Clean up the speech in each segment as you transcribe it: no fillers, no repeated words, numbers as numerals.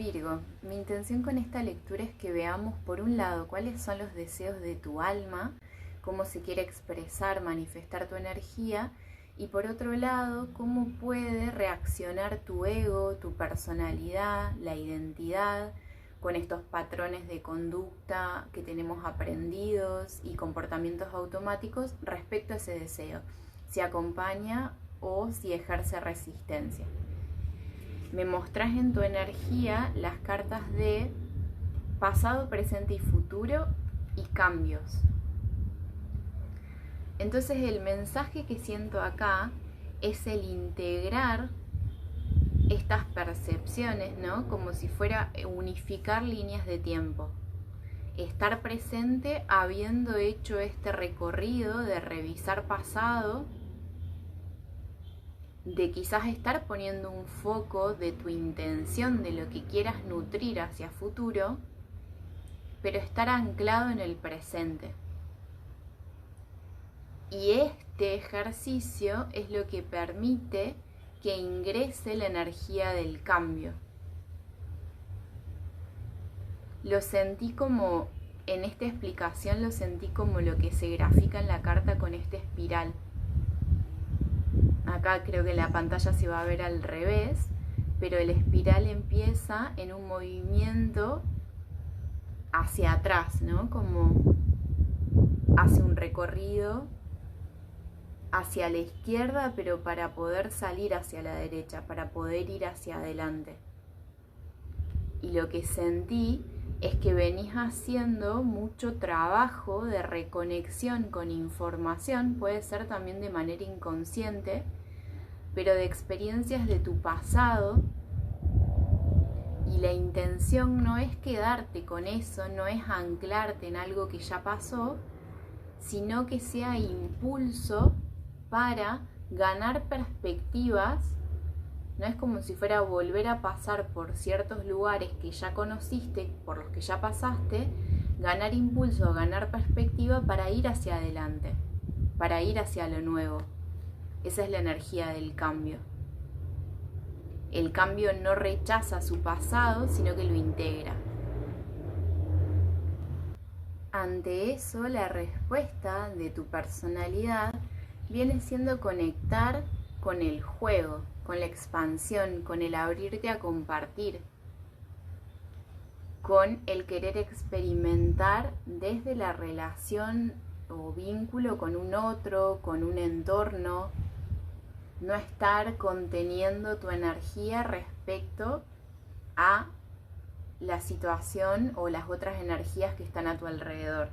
Virgo, mi intención con esta lectura es que veamos por un lado cuáles son los deseos de tu alma, cómo se quiere expresar, manifestar tu energía, y por otro lado cómo puede reaccionar tu ego, tu personalidad, la identidad, con estos patrones de conducta que tenemos aprendidos y comportamientos automáticos respecto a ese deseo, si acompaña o si ejerce resistencia. Me mostrás en tu energía las cartas de pasado, presente y futuro y cambios. Entonces el mensaje que siento acá es el integrar estas percepciones, ¿no? Como si fuera unificar líneas de tiempo. Estar presente habiendo hecho este recorrido de revisar pasado, de quizás estar poniendo un foco de tu intención, de lo que quieras nutrir hacia futuro, pero estar anclado en el presente. Y este ejercicio es lo que permite que ingrese la energía del cambio. Lo sentí como, en esta explicación lo sentí como lo que se grafica en la carta con esta espiral. Acá creo que la pantalla se va a ver al revés, pero el espiral empieza en un movimiento hacia atrás, ¿no? Como hace un recorrido hacia la izquierda, pero para poder salir hacia la derecha, para poder ir hacia adelante. Y lo que sentí es que venís haciendo mucho trabajo de reconexión con información, puede ser también de manera inconsciente, pero de experiencias de tu pasado, y la intención no es quedarte con eso, no es anclarte en algo que ya pasó, sino que sea impulso para ganar perspectivas. No es como si fuera volver a pasar por ciertos lugares que ya conociste, por los que ya pasaste, ganar impulso, ganar perspectiva para ir hacia adelante, para ir hacia lo nuevo. Esa es la energía del cambio. El cambio no rechaza su pasado, sino que lo integra. Ante eso, la respuesta de tu personalidad viene siendo conectar con el juego, con la expansión, con el abrirte a compartir, con el querer experimentar desde la relación o vínculo con un otro, con un entorno, no estar conteniendo tu energía respecto a la situación o las otras energías que están a tu alrededor.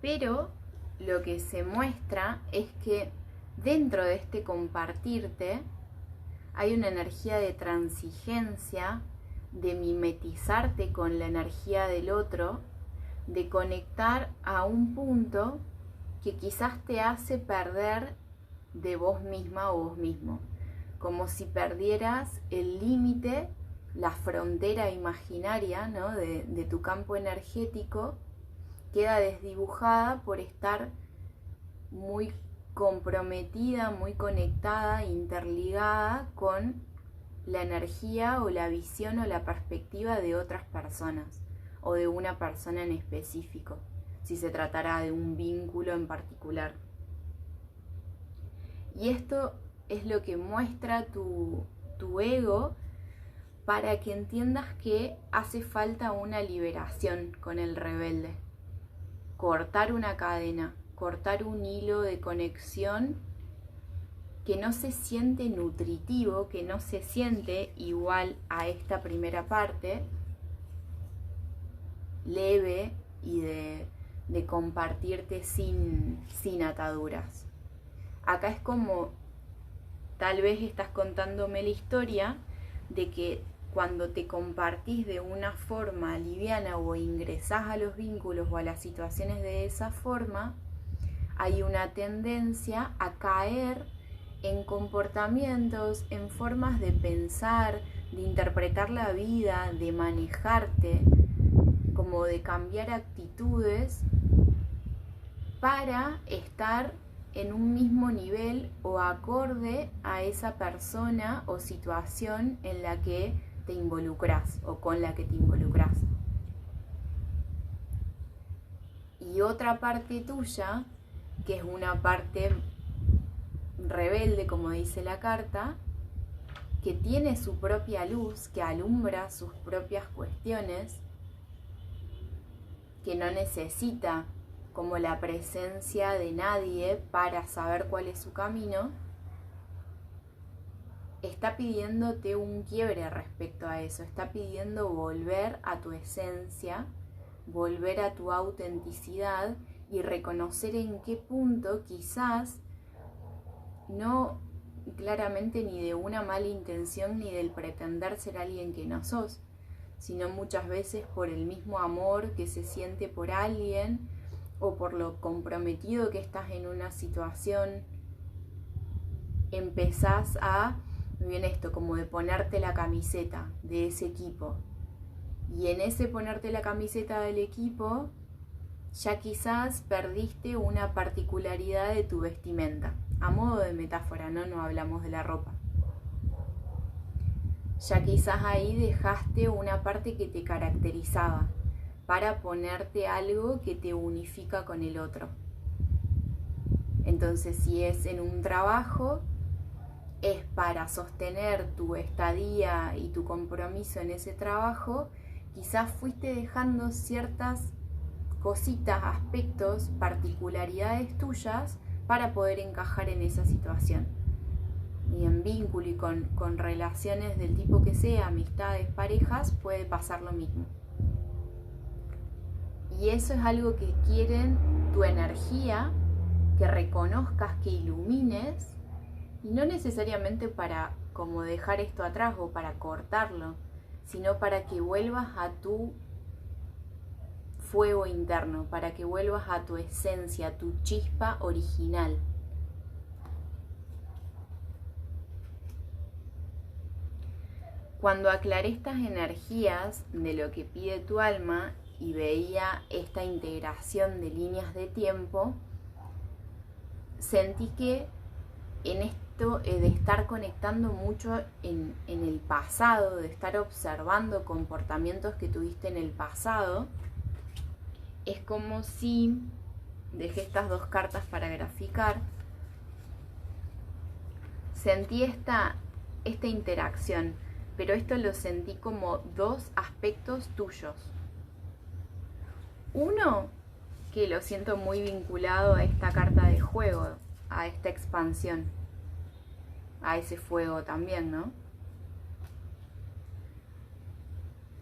Pero lo que se muestra es que dentro de este compartirte hay una energía de transigencia, de mimetizarte con la energía del otro, de conectar a un punto que quizás te hace perder de vos misma o vos mismo, como si perdieras el límite, la frontera imaginaria, ¿no? de tu campo energético, queda desdibujada por estar muy comprometida, muy conectada, interligada con la energía o la visión o la perspectiva de otras personas o de una persona en específico, si se tratara de un vínculo en particular. Y esto es lo que muestra tu ego para que entiendas que hace falta una liberación con el rebelde. Cortar una cadena, cortar un hilo de conexión que no se siente nutritivo, que no se siente igual a esta primera parte, leve y de compartirte sin ataduras. Acá es como, tal vez estás contándome la historia de que cuando te compartís de una forma liviana o ingresás a los vínculos o a las situaciones de esa forma, hay una tendencia a caer en comportamientos, en formas de pensar, de interpretar la vida, de manejarte, como de cambiar actitudes para estar en un mismo nivel o acorde a esa persona o situación en la que te involucras o con la que te involucras. Y otra parte tuya, que es una parte rebelde, como dice la carta, que tiene su propia luz, que alumbra sus propias cuestiones, que no necesita como la presencia de nadie para saber cuál es su camino, está pidiéndote un quiebre respecto a eso, está pidiendo volver a tu esencia, volver a tu autenticidad y reconocer en qué punto quizás no claramente ni de una mala intención ni del pretender ser alguien que no sos, sino muchas veces por el mismo amor que se siente por alguien o por lo comprometido que estás en una situación, empezás a, bien esto, como de ponerte la camiseta de ese equipo. Y en ese ponerte la camiseta del equipo, ya quizás perdiste una particularidad de tu vestimenta. A modo de metáfora, no hablamos de la ropa. Ya quizás ahí dejaste una parte que te caracterizaba para ponerte algo que te unifica con el otro. Entonces, si es en un trabajo, es para sostener tu estadía y tu compromiso en ese trabajo, quizás fuiste dejando ciertas cositas, aspectos, particularidades tuyas para poder encajar en esa situación. Y en vínculo y con relaciones del tipo que sea, amistades, parejas, puede pasar lo mismo. Y eso es algo que quieren tu energía, que reconozcas, que ilumines, y no necesariamente para como dejar esto atrás o para cortarlo, sino para que vuelvas a tu fuego interno, para que vuelvas a tu esencia, a tu chispa original. Cuando aclaré estas energías de lo que pide tu alma y veía esta integración de líneas de tiempo, sentí que en esto de estar conectando mucho en el pasado, de estar observando comportamientos que tuviste en el pasado, es como si, dejé estas dos cartas para graficar, sentí esta interacción, pero esto lo sentí como dos aspectos tuyos. Uno, que lo siento muy vinculado a esta carta de juego, a esta expansión, a ese fuego también, ¿no?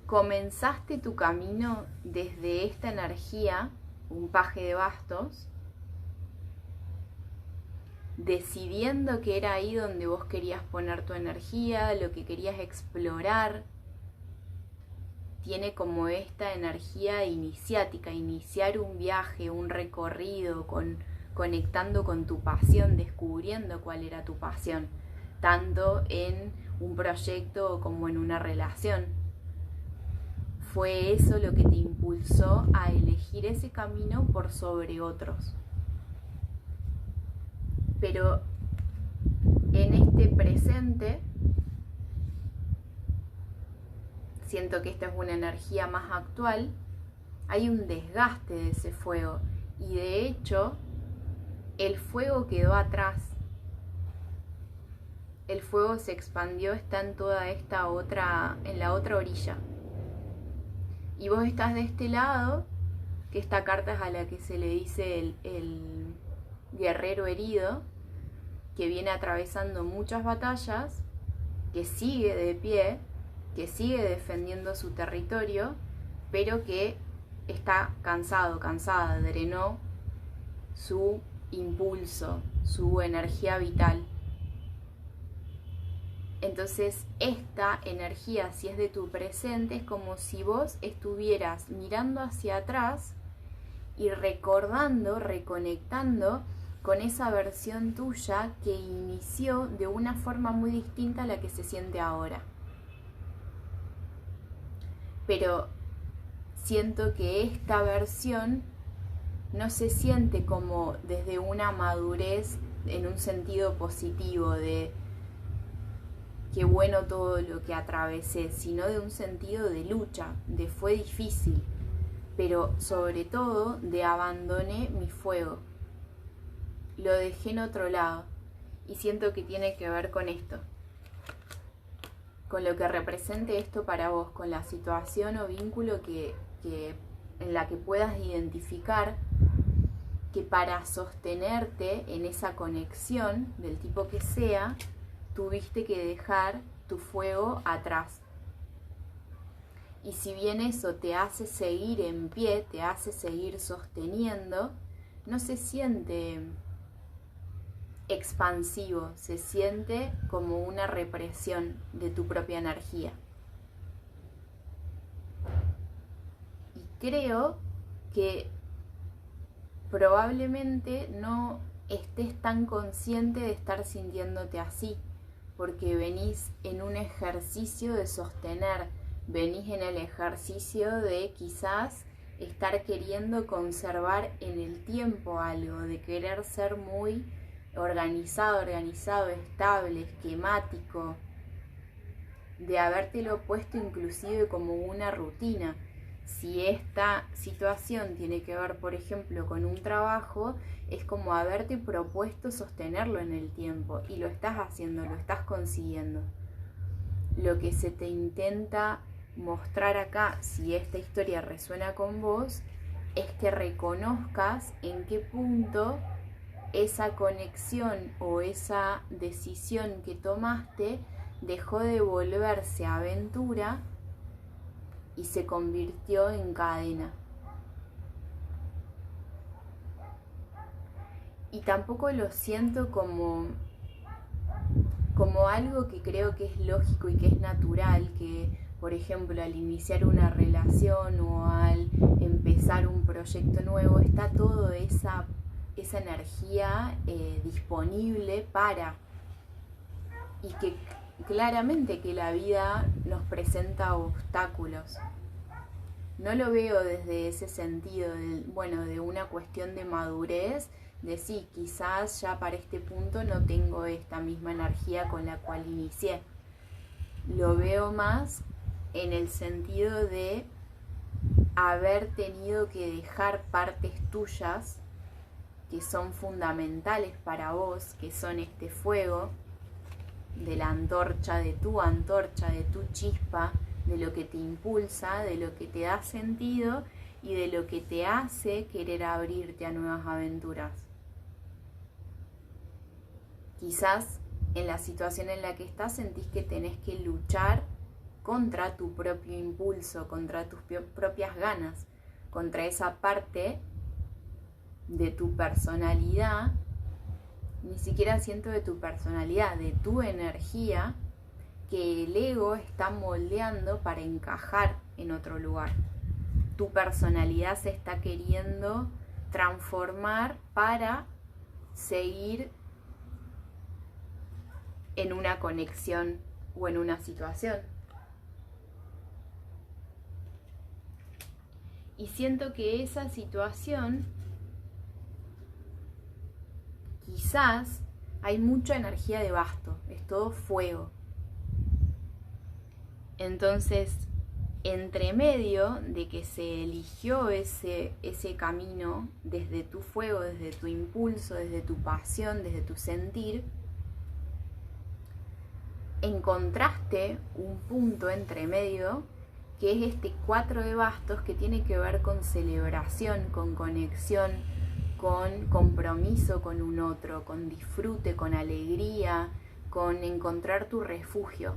Comenzaste tu camino desde esta energía, un paje de bastos, decidiendo que era ahí donde vos querías poner tu energía, lo que querías explorar. Tiene como esta energía iniciática, iniciar un viaje, un recorrido, conectando con tu pasión, descubriendo cuál era tu pasión, tanto en un proyecto como en una relación. Fue eso lo que te impulsó a elegir ese camino por sobre otros. Pero en este presente, siento que esta es una energía más actual, hay un desgaste de ese fuego y de hecho el fuego quedó atrás. El fuego se expandió, está en toda esta otra, en la otra orilla. Y vos estás de este lado, que esta carta es a la que se le dice el guerrero herido, que viene atravesando muchas batallas, que sigue de pie, que sigue defendiendo su territorio, pero que está cansado, cansada, drenó su impulso, su energía vital. Entonces esta energía, si es de tu presente, es como si vos estuvieras mirando hacia atrás y recordando, reconectando con esa versión tuya que inició de una forma muy distinta a la que se siente ahora. Pero siento que esta versión no se siente como desde una madurez en un sentido positivo de qué bueno todo lo que atravesé, sino de un sentido de lucha, de fue difícil, pero sobre todo de abandoné mi fuego, lo dejé en otro lado, y siento que tiene que ver con esto, con lo que represente esto para vos, con la situación o vínculo que en la que puedas identificar que para sostenerte en esa conexión, del tipo que sea, tuviste que dejar tu fuego atrás. Y si bien eso te hace seguir en pie, te hace seguir sosteniendo, no se siente expansivo, se siente como una represión de tu propia energía. Y creo que probablemente no estés tan consciente de estar sintiéndote así, porque venís en un ejercicio de sostener, venís en el ejercicio de quizás estar queriendo conservar en el tiempo algo, de querer ser muy organizado, estable, esquemático, de habértelo puesto inclusive como una rutina. Si esta situación tiene que ver, por ejemplo, con un trabajo, es como haberte propuesto sostenerlo en el tiempo y lo estás haciendo, lo estás consiguiendo. Lo que se te intenta mostrar acá, si esta historia resuena con vos, es que reconozcas en qué punto esa conexión o esa decisión que tomaste dejó de volverse aventura y se convirtió en cadena. Y tampoco lo siento como algo que creo que es lógico y que es natural, que por ejemplo al iniciar una relación o al empezar un proyecto nuevo está toda esa energía disponible para, y que claramente que la vida nos presenta obstáculos. No lo veo desde ese sentido, de una cuestión de madurez, de sí, quizás ya para este punto no tengo esta misma energía con la cual inicié. Lo veo más en el sentido de haber tenido que dejar partes tuyas que son fundamentales para vos, que son este fuego, de la antorcha, de tu chispa, de lo que te impulsa, de lo que te da sentido y de lo que te hace querer abrirte a nuevas aventuras. Quizás en la situación en la que estás sentís que tenés que luchar contra tu propio impulso, contra tus propias ganas, contra esa parte de tu personalidad, ni siquiera siento de tu personalidad, de tu energía, que el ego está moldeando para encajar en otro lugar. Tu personalidad se está queriendo transformar para seguir en una conexión o en una situación. Y siento que esa situación, quizás hay mucha energía de basto, es todo fuego. Entonces, entre medio de que se eligió ese camino desde tu fuego, desde tu impulso, desde tu pasión, desde tu sentir, encontraste un punto entre medio que es este 4 de bastos, que tiene que ver con celebración, con conexión, con compromiso con un otro, con disfrute, con alegría, con encontrar tu refugio.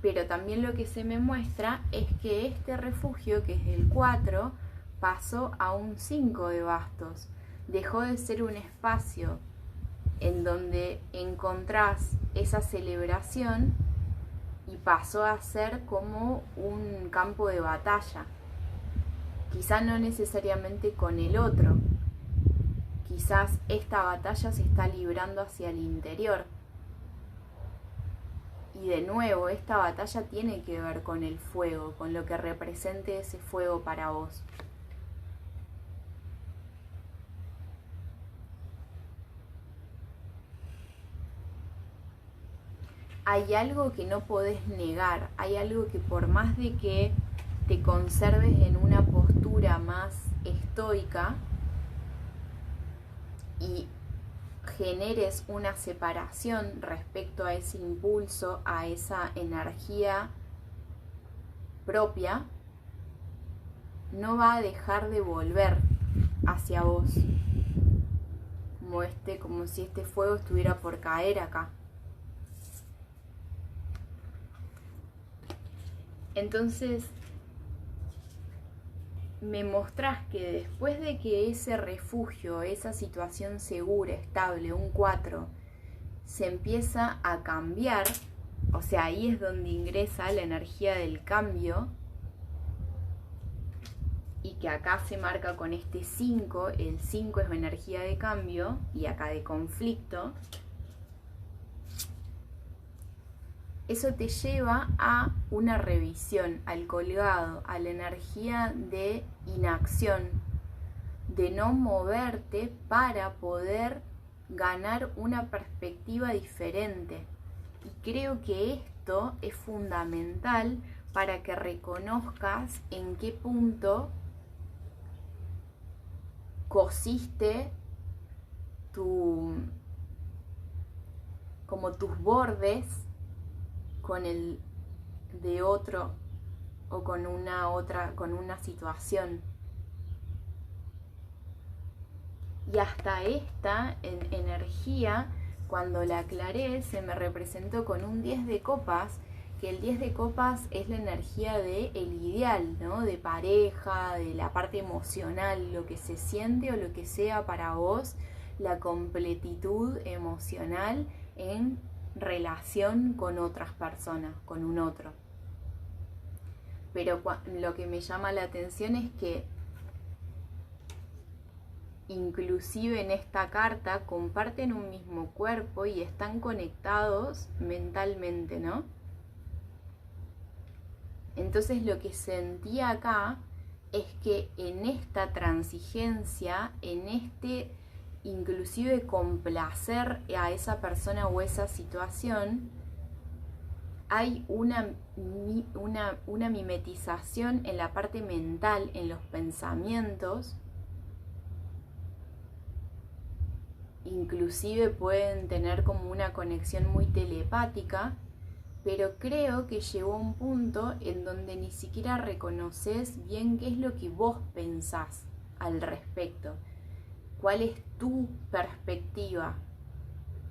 Pero también lo que se me muestra es que este refugio, que es el 4, pasó a un 5 de bastos. Dejó de ser un espacio en donde encontrás esa celebración y pasó a ser como un campo de batalla. Quizás no necesariamente con el otro. Quizás esta batalla se está librando hacia el interior. Y de nuevo, esta batalla tiene que ver con el fuego, con lo que represente ese fuego para vos. hay algo que no podés negar, hay algo que por más de que te conserves en una postura más estoica y generes una separación respecto a ese impulso, a esa energía propia, no va a dejar de volver hacia vos, como si este fuego estuviera por caer acá. Entonces me mostrás que después de que ese refugio, esa situación segura, estable, un 4, se empieza a cambiar, o sea, ahí es donde ingresa la energía del cambio, y que acá se marca con este 5, el 5 es energía de cambio, y acá de conflicto. Eso te lleva a una revisión, al colgado, a la energía de inacción, de no moverte para poder ganar una perspectiva diferente. Y creo que esto es fundamental para que reconozcas en qué punto cosiste como tus bordes con el de otro o con una situación. Y hasta esta energía, cuando la aclaré, se me representó con un 10 de copas, que el 10 de copas es la energía del ideal, ¿no? De pareja, de la parte emocional, lo que se siente o lo que sea para vos, la completitud emocional en relación con otras personas, con un otro. Pero lo que me llama la atención es que inclusive en esta carta comparten un mismo cuerpo y están conectados mentalmente, ¿no? Entonces lo que sentí acá es que en esta transigencia, en este inclusive complacer a esa persona o esa situación, hay una mimetización en la parte mental, en los pensamientos. Inclusive pueden tener como una conexión muy telepática, pero creo que llegó a un punto en donde ni siquiera reconoces bien qué es lo que vos pensás al respecto. ¿Cuál es tu perspectiva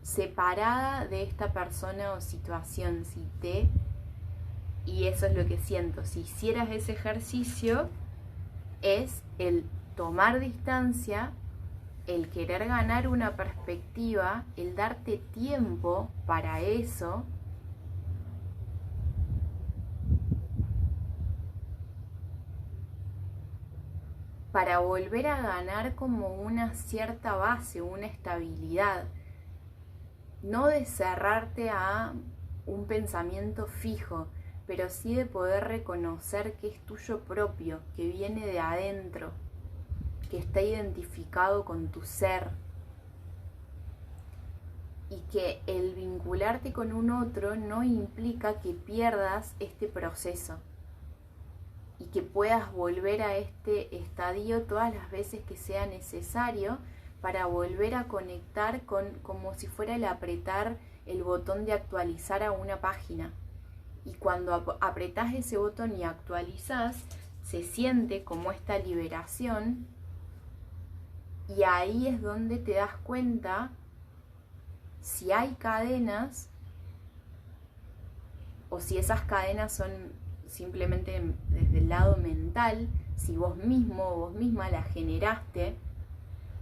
separada de esta persona o situación? Y eso es lo que siento. Si hicieras ese ejercicio, es el tomar distancia, el querer ganar una perspectiva, el darte tiempo para eso, para volver a ganar como una cierta base, una estabilidad. No de cerrarte a un pensamiento fijo, pero sí de poder reconocer que es tuyo propio, que viene de adentro, que está identificado con tu ser. Y que el vincularte con un otro no implica que pierdas este proceso. Y que puedas volver a este estadio todas las veces que sea necesario para volver a conectar como si fuera el apretar el botón de actualizar a una página. Y cuando apretás ese botón y actualizás, se siente como esta liberación, y ahí es donde te das cuenta si hay cadenas o si esas cadenas son simplemente desde el lado mental, si vos mismo o vos misma las generaste,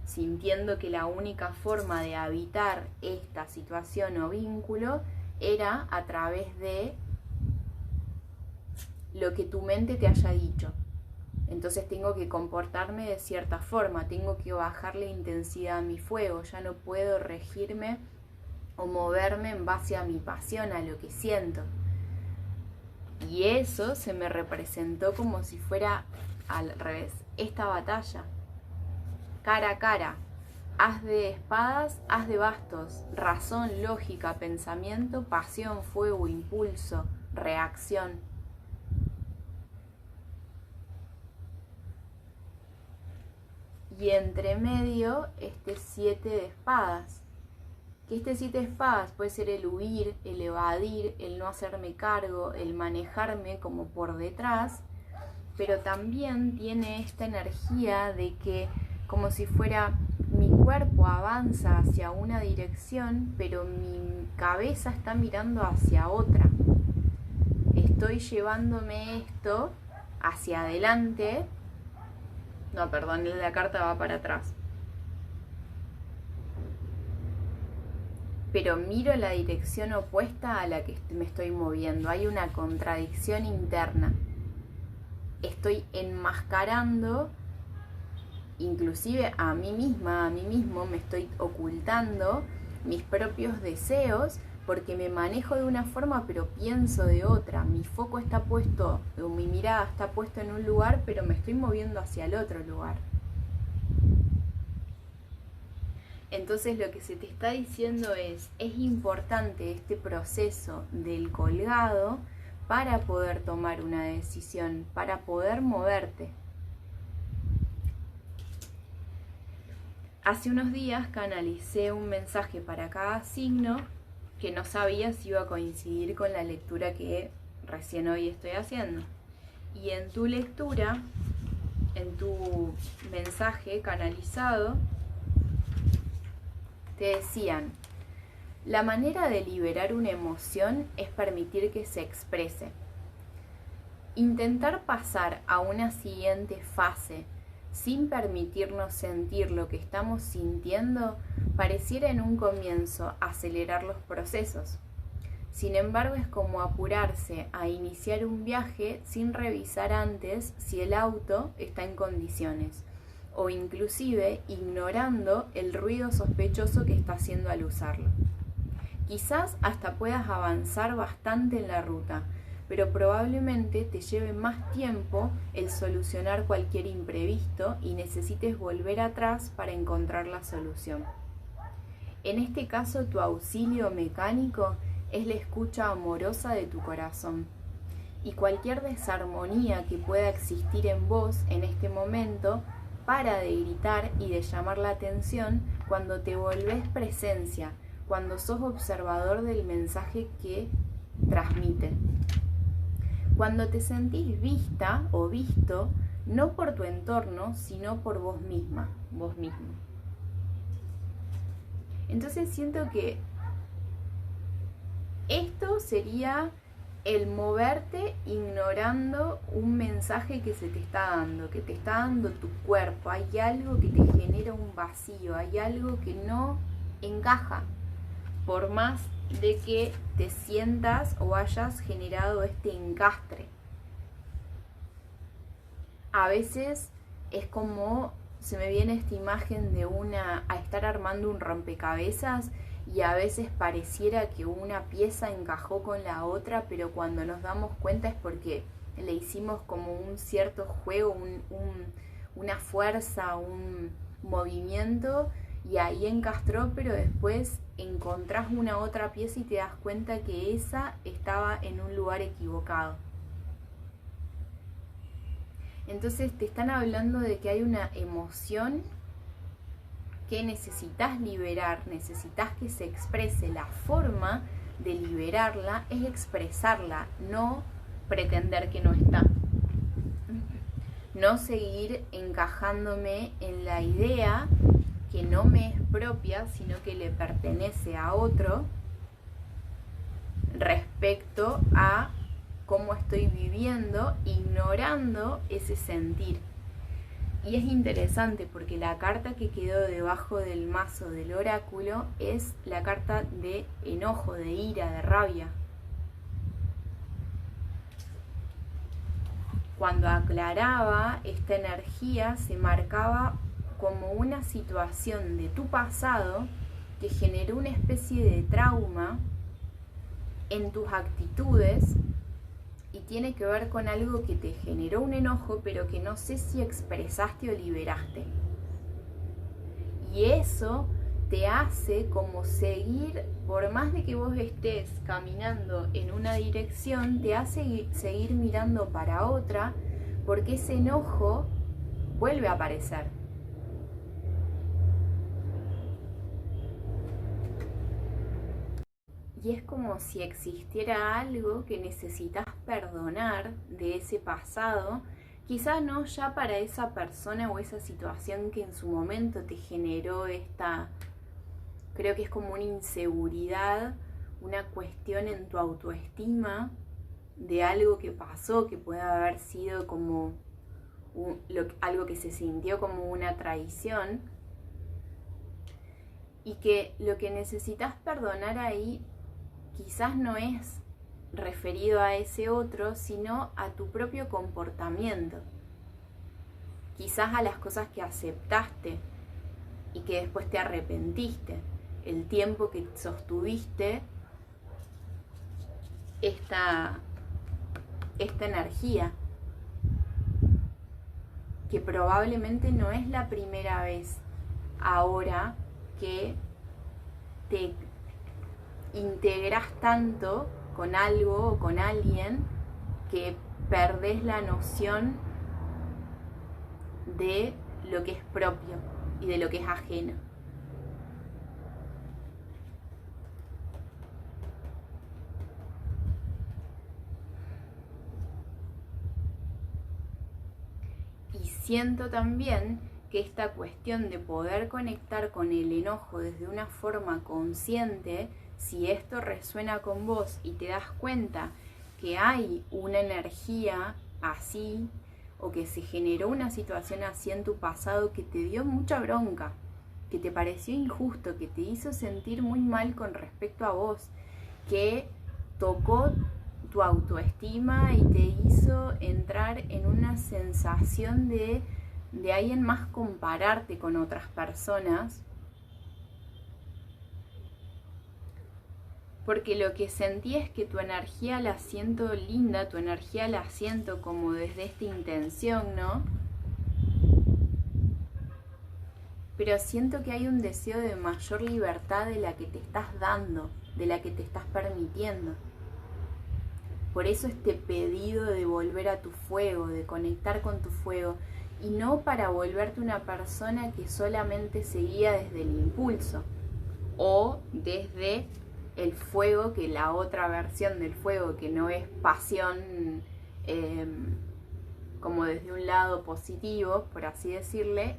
sintiendo que la única forma de habitar esta situación o vínculo era a través de lo que tu mente te haya dicho. Entonces tengo que comportarme de cierta forma, tengo que bajar la intensidad a mi fuego, ya no puedo regirme o moverme en base a mi pasión, a lo que siento. Y eso se me representó como si fuera al revés, esta batalla, cara a cara, As de espadas, as de bastos, razón, lógica, pensamiento, pasión, fuego, impulso, reacción. Y entre medio este 7 de espadas. Que este 7 de espadas puede ser el huir, el evadir, el no hacerme cargo, el manejarme como por detrás, pero también tiene esta energía de que como si fuera mi cuerpo avanza hacia una dirección, pero mi cabeza está mirando hacia otra. Estoy llevándome esto hacia adelante. No, perdón, la carta va para atrás. Pero miro la dirección opuesta a la que me estoy moviendo. Hay una contradicción interna. Estoy enmascarando, inclusive a mí misma, a mí mismo, me estoy ocultando mis propios deseos porque me manejo de una forma pero pienso de otra. Mi foco está puesto, o mi mirada está puesta en un lugar, pero me estoy moviendo hacia el otro lugar. Entonces lo que se te está diciendo es importante este proceso del colgado para poder tomar una decisión, para poder moverte. Hace unos días canalicé un mensaje para cada signo que no sabía si iba a coincidir con la lectura que recién hoy estoy haciendo. Y en tu lectura, en tu mensaje canalizado, te decían: la manera de liberar una emoción es permitir que se exprese. Intentar pasar a una siguiente fase sin permitirnos sentir lo que estamos sintiendo pareciera en un comienzo acelerar los procesos. Sin embargo, es como apurarse a iniciar un viaje sin revisar antes si el auto está en condiciones, o inclusive ignorando el ruido sospechoso que está haciendo al usarlo. Quizás hasta puedas avanzar bastante en la ruta, pero probablemente te lleve más tiempo el solucionar cualquier imprevisto y necesites volver atrás para encontrar la solución. En este caso, tu auxilio mecánico es la escucha amorosa de tu corazón. Y cualquier desarmonía que pueda existir en vos en este momento, para de gritar y de llamar la atención cuando te volvés presencia, cuando sos observador del mensaje que transmite. Cuando te sentís vista o visto, no por tu entorno, sino por vos misma, vos mismo. Entonces siento que esto sería el moverte ignorando un mensaje que se te está dando, que te está dando tu cuerpo. Hay algo que te genera un vacío, hay algo que no encaja, por más de que te sientas o hayas generado este encastre. A veces es como, se me viene esta imagen de a estar armando un rompecabezas, y a veces pareciera que una pieza encajó con la otra, pero cuando nos damos cuenta es porque le hicimos como un cierto juego, una fuerza, un movimiento, y ahí encastró, pero después encontrás una otra pieza y te das cuenta que esa estaba en un lugar equivocado. Entonces te están hablando de que hay una emoción que necesitas liberar, necesitas que se exprese. La forma de liberarla es expresarla, no pretender que no está. No seguir encajándome en la idea que no me es propia, sino que le pertenece a otro respecto a cómo estoy viviendo, ignorando ese sentir. Y es interesante porque la carta que quedó debajo del mazo del oráculo es la carta de enojo, de ira, de rabia. Cuando aclaraba esta energía, se marcaba como una situación de tu pasado que generó una especie de trauma en tus actitudes, y tiene que ver con algo que te generó un enojo, pero que no sé si expresaste o liberaste. Y eso te hace como seguir, por más de que vos estés caminando en una dirección, te hace seguir mirando para otra, porque ese enojo vuelve a aparecer. Y es como si existiera algo que necesitas perdonar de ese pasado, quizás no ya para esa persona o esa situación que en su momento te generó esta, creo que es como una inseguridad, una cuestión en tu autoestima de algo que pasó, que puede haber sido como algo que se sintió como una traición, y que lo que necesitas perdonar ahí quizás no es referido a ese otro, sino a tu propio comportamiento. Quizás a las cosas que aceptaste y que después te arrepentiste. El tiempo que sostuviste esta energía, que probablemente no es la primera vez ahora que te integras tanto con algo o con alguien que perdés la noción de lo que es propio y de lo que es ajeno. Y siento también que esta cuestión de poder conectar con el enojo desde una forma consciente, si esto resuena con vos y te das cuenta que hay una energía así, o que se generó una situación así en tu pasado que te dio mucha bronca, que te pareció injusto, que te hizo sentir muy mal con respecto a vos, que tocó tu autoestima y te hizo entrar en una sensación de ahí en más compararte con otras personas, porque lo que sentí es que tu energía la siento linda, tu energía la siento como desde esta intención, ¿no? Pero siento que hay un deseo de mayor libertad de la que te estás dando, de la que te estás permitiendo. Por eso este pedido de volver a tu fuego, de conectar con tu fuego, y no para volverte una persona que solamente seguía desde el impulso o desde el fuego, que la otra versión del fuego, que no es pasión como desde un lado positivo, por así decirle,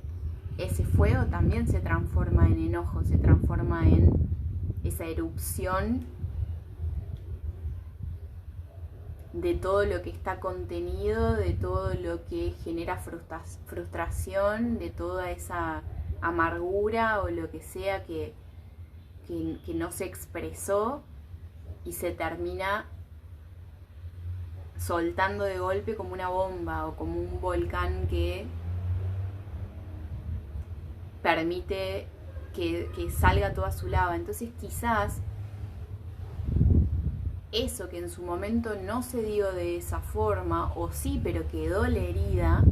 ese fuego también se transforma en enojo, se transforma en esa erupción de todo lo que está contenido, de todo lo que genera frustración, de toda esa amargura o lo que sea que no se expresó y se termina soltando de golpe como una bomba o como un volcán que permite que salga toda su lava. Entonces quizás eso que en su momento no se dio de esa forma, o sí, pero quedó la herida,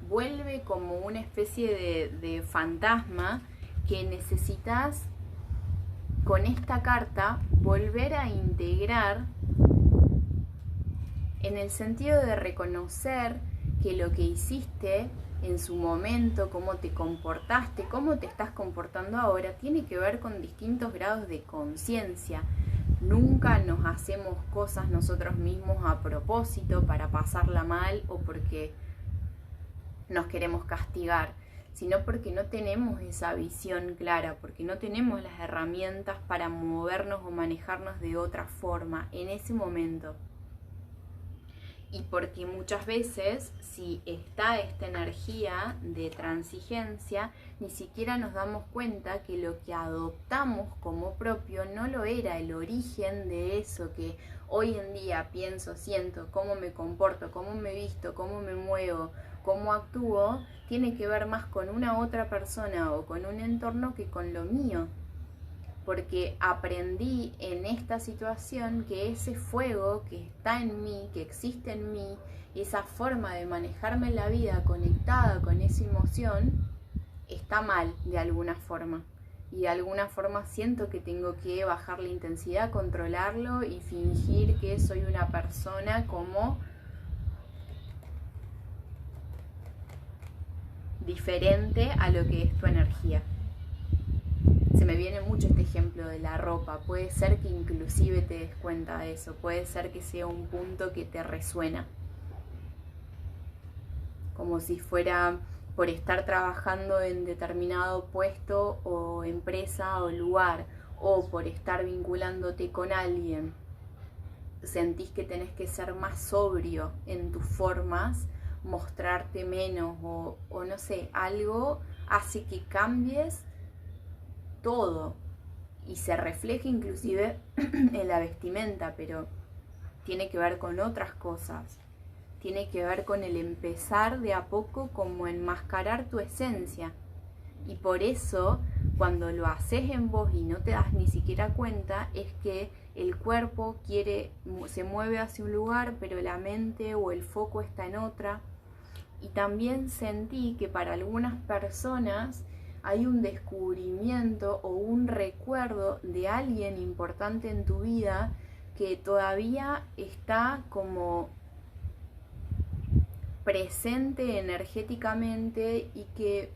vuelve como una especie de fantasma que necesitas con esta carta volver a integrar, en el sentido de reconocer que lo que hiciste en su momento, cómo te comportaste, cómo te estás comportando ahora, tiene que ver con distintos grados de conciencia. Nunca nos hacemos cosas nosotros mismos a propósito para pasarla mal o porque nos queremos castigar, sino porque no tenemos esa visión clara, porque no tenemos las herramientas para movernos o manejarnos de otra forma en ese momento. Y porque muchas veces, si está esta energía de transigencia, ni siquiera nos damos cuenta que lo que adoptamos como propio no lo era. El origen de eso que hoy en día pienso, siento, cómo me comporto, cómo me visto, cómo me muevo, cómo actúo, tiene que ver más con una otra persona o con un entorno que con lo mío. Porque aprendí en esta situación que ese fuego que está en mí, que existe en mí, esa forma de manejarme en la vida conectada con esa emoción, está mal de alguna forma. Y de alguna forma siento que tengo que bajar la intensidad, controlarlo y fingir que soy una persona como diferente a lo que es tu energía. Se me viene mucho este ejemplo de la ropa. Puede ser que inclusive te des cuenta de eso. Puede ser que sea un punto que te resuena. Como si fuera por estar trabajando en determinado puesto o empresa o lugar, o por estar vinculándote con alguien, sentís que tenés que ser más sobrio en tus formas, mostrarte menos o no sé, algo hace que cambies todo y se refleja inclusive en la vestimenta, pero tiene que ver con otras cosas. Tiene que ver con el empezar de a poco como enmascarar tu esencia. Y por eso, cuando lo haces en vos y no te das ni siquiera cuenta, es que el cuerpo se mueve hacia un lugar, pero la mente o el foco está en otra. Y también sentí que para algunas personas hay un descubrimiento o un recuerdo de alguien importante en tu vida que todavía está como presente energéticamente y que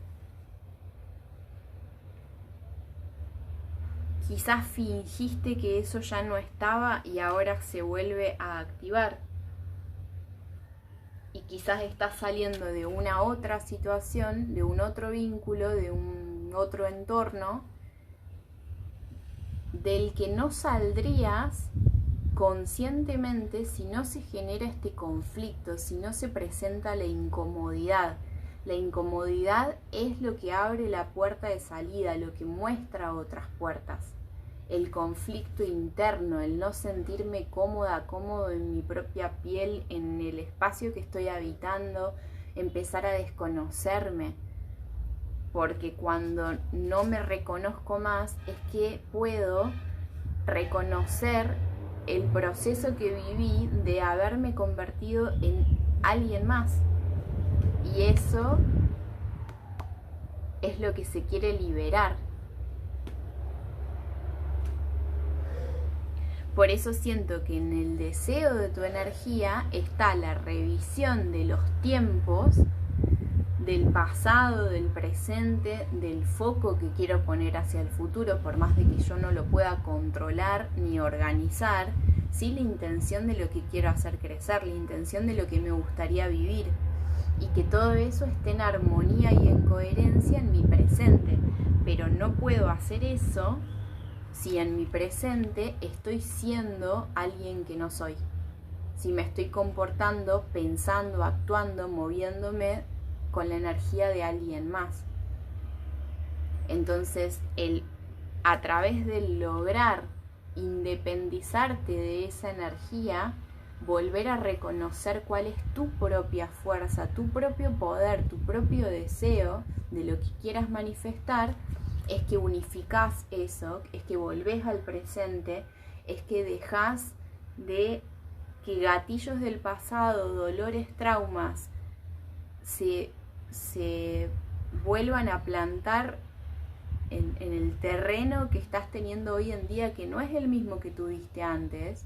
quizás fingiste que eso ya no estaba y ahora se vuelve a activar. Y quizás estás saliendo de una otra situación, de un otro vínculo, de un otro entorno, del que no saldrías conscientemente si no se genera este conflicto, si no se presenta la incomodidad. La incomodidad es lo que abre la puerta de salida, lo que muestra otras puertas. El conflicto interno, el no sentirme cómoda, cómodo en mi propia piel, en el espacio que estoy habitando, empezar a desconocerme. Porque cuando no me reconozco más es que puedo reconocer el proceso que viví de haberme convertido en alguien más. Y eso es lo que se quiere liberar. Por eso siento que en el deseo de tu energía está la revisión de los tiempos, del pasado, del presente, del foco que quiero poner hacia el futuro, por más de que yo no lo pueda controlar ni organizar, sí la intención de lo que quiero hacer crecer, la intención de lo que me gustaría vivir, y que todo eso esté en armonía y en coherencia en mi presente. Pero no puedo hacer eso si en mi presente estoy siendo alguien que no soy, si me estoy comportando, pensando, actuando, moviéndome con la energía de alguien más. Entonces, a través de lograr independizarte de esa energía, volver a reconocer cuál es tu propia fuerza, tu propio poder, tu propio deseo de lo que quieras manifestar, es que unificás eso, es que volvés al presente, es que dejás de que gatillos del pasado, dolores, traumas, se vuelvan a plantar en el terreno que estás teniendo hoy en día, que no es el mismo que tuviste antes.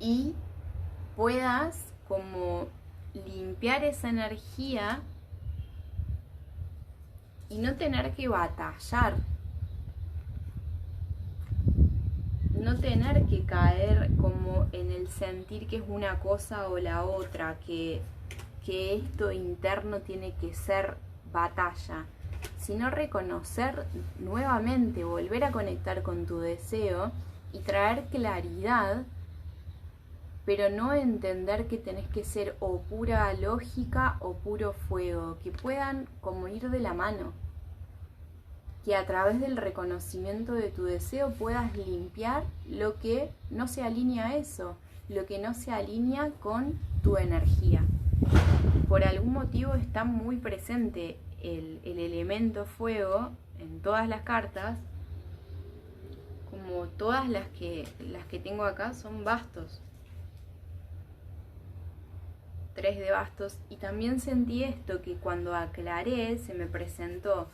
Y puedas como limpiar esa energía y no tener que batallar, no tener que caer como en el sentir que es una cosa o la otra, que esto interno tiene que ser batalla, sino reconocer nuevamente, volver a conectar con tu deseo y traer claridad, pero no entender que tenés que ser o pura lógica o puro fuego, que puedan como ir de la mano, que a través del reconocimiento de tu deseo puedas limpiar lo que no se alinea a eso, lo que no se alinea con tu energía. Por algún motivo está muy presente el elemento fuego en todas las cartas, como todas las que tengo acá son bastos. 3 de bastos, y también sentí esto, que cuando aclaré se me presentó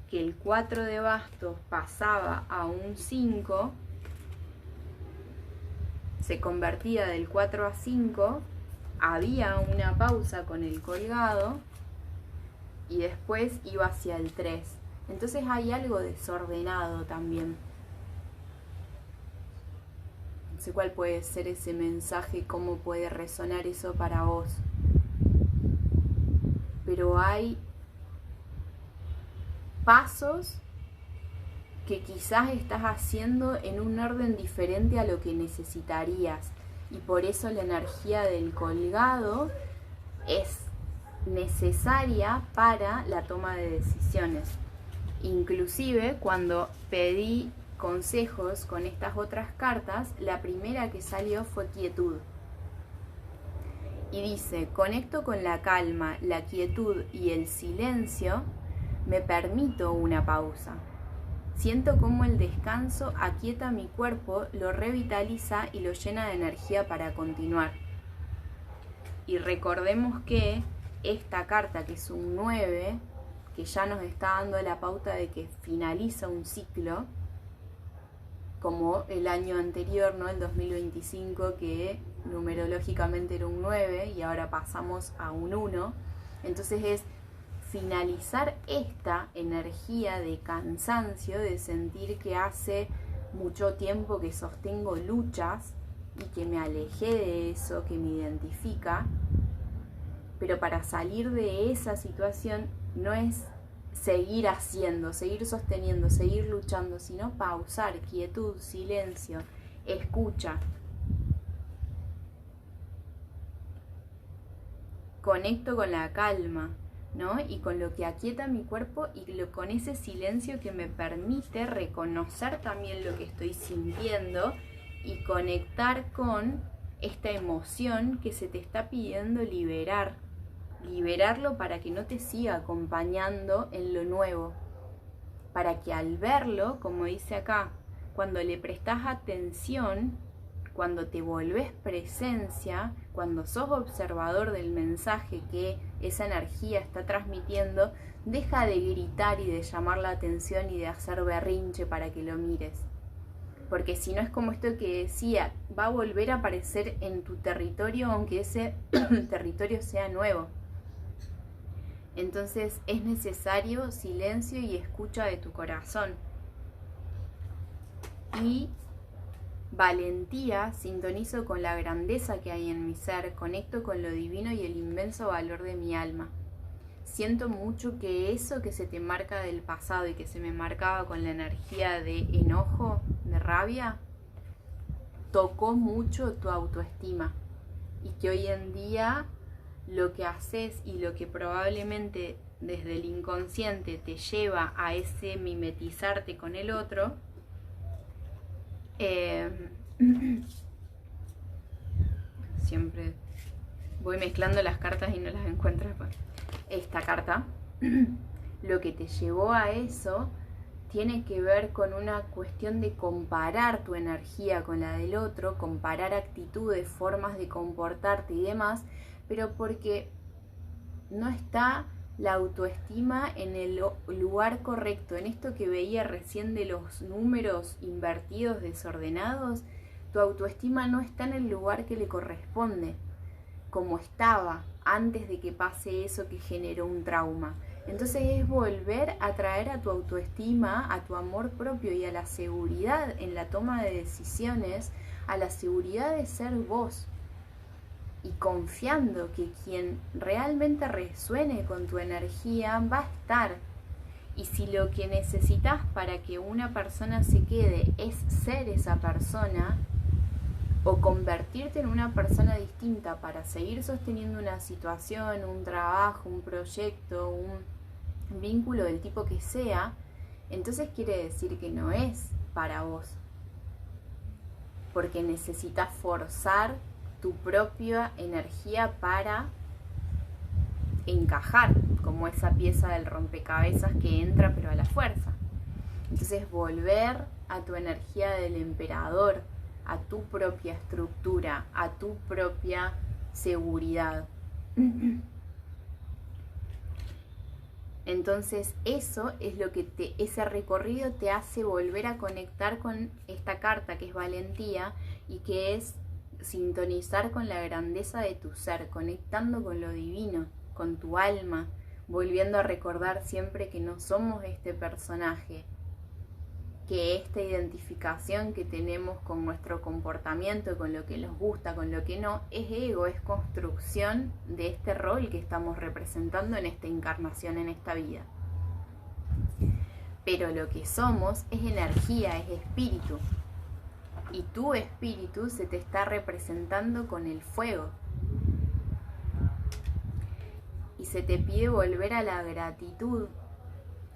que el 4 de bastos pasaba a un 5, se convertía del 4 a 5, había una pausa con el colgado y después iba hacia el 3. Entonces hay algo desordenado también. No sé cuál puede ser ese mensaje, cómo puede resonar eso para vos. Pero hay pasos que quizás estás haciendo en un orden diferente a lo que necesitarías. Y por eso la energía del colgado es necesaria para la toma de decisiones. Inclusive cuando pedí consejos con estas otras cartas, la primera que salió fue quietud. Y dice: conecto con la calma, la quietud y el silencio, me permito una pausa. Siento cómo el descanso aquieta mi cuerpo, lo revitaliza y lo llena de energía para continuar. Y recordemos que esta carta, que es un 9, que ya nos está dando la pauta de que finaliza un ciclo, como el año anterior, ¿no? El 2025, que numerológicamente era un 9 y ahora pasamos a un 1. Entonces es finalizar esta energía de cansancio, de sentir que hace mucho tiempo que sostengo luchas y que me alejé de eso, que me identifica. Pero para salir de esa situación no es seguir haciendo, seguir sosteniendo, seguir luchando, sino pausar, quietud, silencio, escucha. Conecto con la calma, ¿no? Y con lo que aquieta mi cuerpo y con ese silencio que me permite reconocer también lo que estoy sintiendo y conectar con esta emoción que se te está pidiendo liberarlo para que no te siga acompañando en lo nuevo, para que al verlo, como dice acá, cuando le prestas atención, cuando te volvés presencia, cuando sos observador del mensaje que esa energía está transmitiendo, deja de gritar y de llamar la atención y de hacer berrinche para que lo mires. Porque si no es como esto que decía, va a volver a aparecer en tu territorio aunque ese territorio sea nuevo. Entonces es necesario silencio y escucha de tu corazón. Y valentía, sintonizo con la grandeza que hay en mi ser, conecto con lo divino y el inmenso valor de mi alma. Siento mucho que eso que se te marca del pasado y que se me marcaba con la energía de enojo, de rabia, tocó mucho tu autoestima. Y que hoy en día lo que haces y lo que probablemente desde el inconsciente te lleva a ese mimetizarte con el otro, siempre voy mezclando las cartas y no las encuentro. Esta carta, lo que te llevó a eso tiene que ver con una cuestión de comparar tu energía con la del otro, comparar actitudes, formas de comportarte y demás, pero porque no está la autoestima en el lugar correcto. En esto que veía recién de los números invertidos, desordenados, tu autoestima no está en el lugar que le corresponde, como estaba antes de que pase eso que generó un trauma. Entonces es volver a traer a tu autoestima, a tu amor propio y a la seguridad en la toma de decisiones, a la seguridad de ser vos. Y confiando que quien realmente resuene con tu energía va a estar. Y si lo que necesitas para que una persona se quede es ser esa persona, o convertirte en una persona distinta para seguir sosteniendo una situación, un trabajo, un proyecto, un vínculo del tipo que sea, entonces quiere decir que no es para vos. Porque necesitas forzar tu propia energía para encajar, como esa pieza del rompecabezas que entra pero a la fuerza. Entonces volver a tu energía del emperador, a tu propia estructura, a tu propia seguridad. Entonces eso es lo que ese recorrido te hace volver a conectar con esta carta que es valentía y que es sintonizar con la grandeza de tu ser, conectando con lo divino, con tu alma, volviendo a recordar siempre que no somos este personaje, que esta identificación que tenemos con nuestro comportamiento, con lo que nos gusta, con lo que no, es ego, es construcción de este rol que estamos representando en esta encarnación, en esta vida. Pero lo que somos es energía, es espíritu. Y tu espíritu se te está representando con el fuego. Y se te pide volver a la gratitud.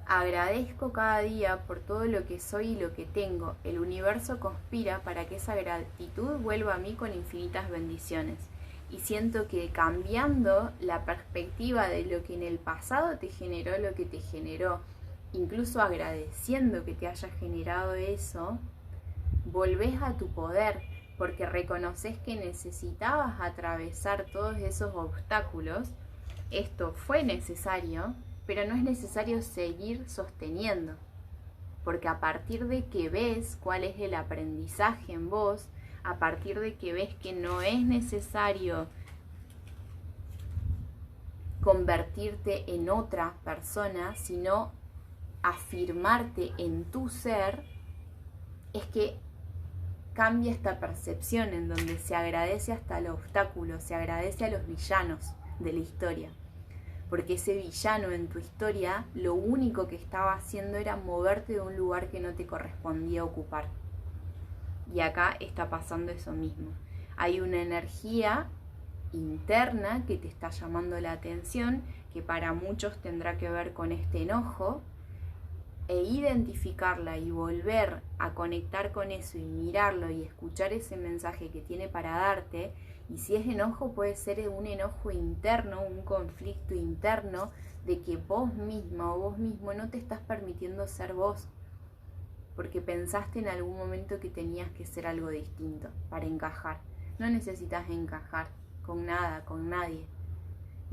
Agradezco cada día por todo lo que soy y lo que tengo. El universo conspira para que esa gratitud vuelva a mí con infinitas bendiciones. Y siento que cambiando la perspectiva de lo que en el pasado te generó lo que te generó, incluso agradeciendo que te haya generado eso, volvés a tu poder, porque reconoces que necesitabas atravesar todos esos obstáculos. Esto fue necesario, pero no es necesario seguir sosteniendo, porque a partir de que ves cuál es el aprendizaje en vos, a partir de que ves que no es necesario convertirte en otra persona, sino afirmarte en tu ser, es que cambia esta percepción en donde se agradece hasta el obstáculo, se agradece a los villanos de la historia. Porque ese villano en tu historia lo único que estaba haciendo era moverte de un lugar que no te correspondía ocupar. Y acá está pasando eso mismo. Hay una energía interna que te está llamando la atención, que para muchos tendrá que ver con este enojo, e identificarla y volver a conectar con eso y mirarlo y escuchar ese mensaje que tiene para darte. Y si es enojo, puede ser un enojo interno, un conflicto interno de que vos misma o vos mismo no te estás permitiendo ser vos, porque pensaste en algún momento que tenías que ser algo distinto para encajar. No necesitas encajar con nada, con nadie.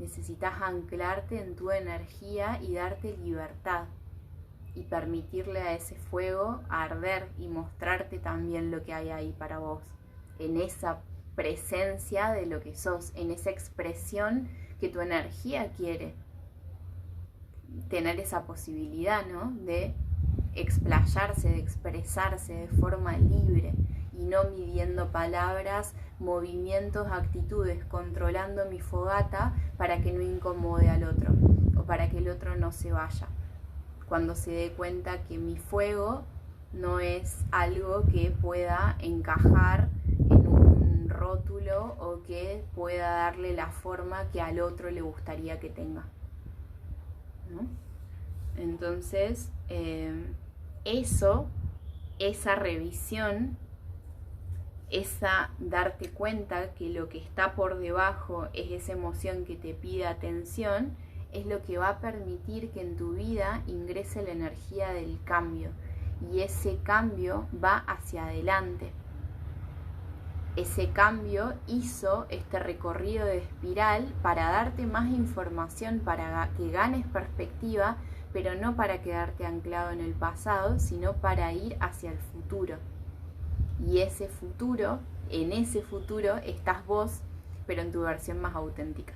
Necesitas anclarte en tu energía y darte libertad y permitirle a ese fuego arder y mostrarte también lo que hay ahí para vos, en esa presencia de lo que sos, en esa expresión que tu energía quiere. Tener esa posibilidad, ¿no?, de explayarse, de expresarse de forma libre y no midiendo palabras, movimientos, actitudes, controlando mi fogata para que no incomode al otro o para que el otro no se vaya. Cuando se dé cuenta que mi fuego no es algo que pueda encajar en un rótulo o que pueda darle la forma que al otro le gustaría que tenga, ¿no? Entonces, esa revisión, esa darte cuenta que lo que está por debajo es esa emoción que te pide atención, es lo que va a permitir que en tu vida ingrese la energía del cambio, y ese cambio va hacia adelante. Ese cambio hizo este recorrido de espiral para darte más información, para que ganes perspectiva, pero no para quedarte anclado en el pasado, sino para ir hacia el futuro. Y ese futuro, en ese futuro estás vos, pero en tu versión más auténtica.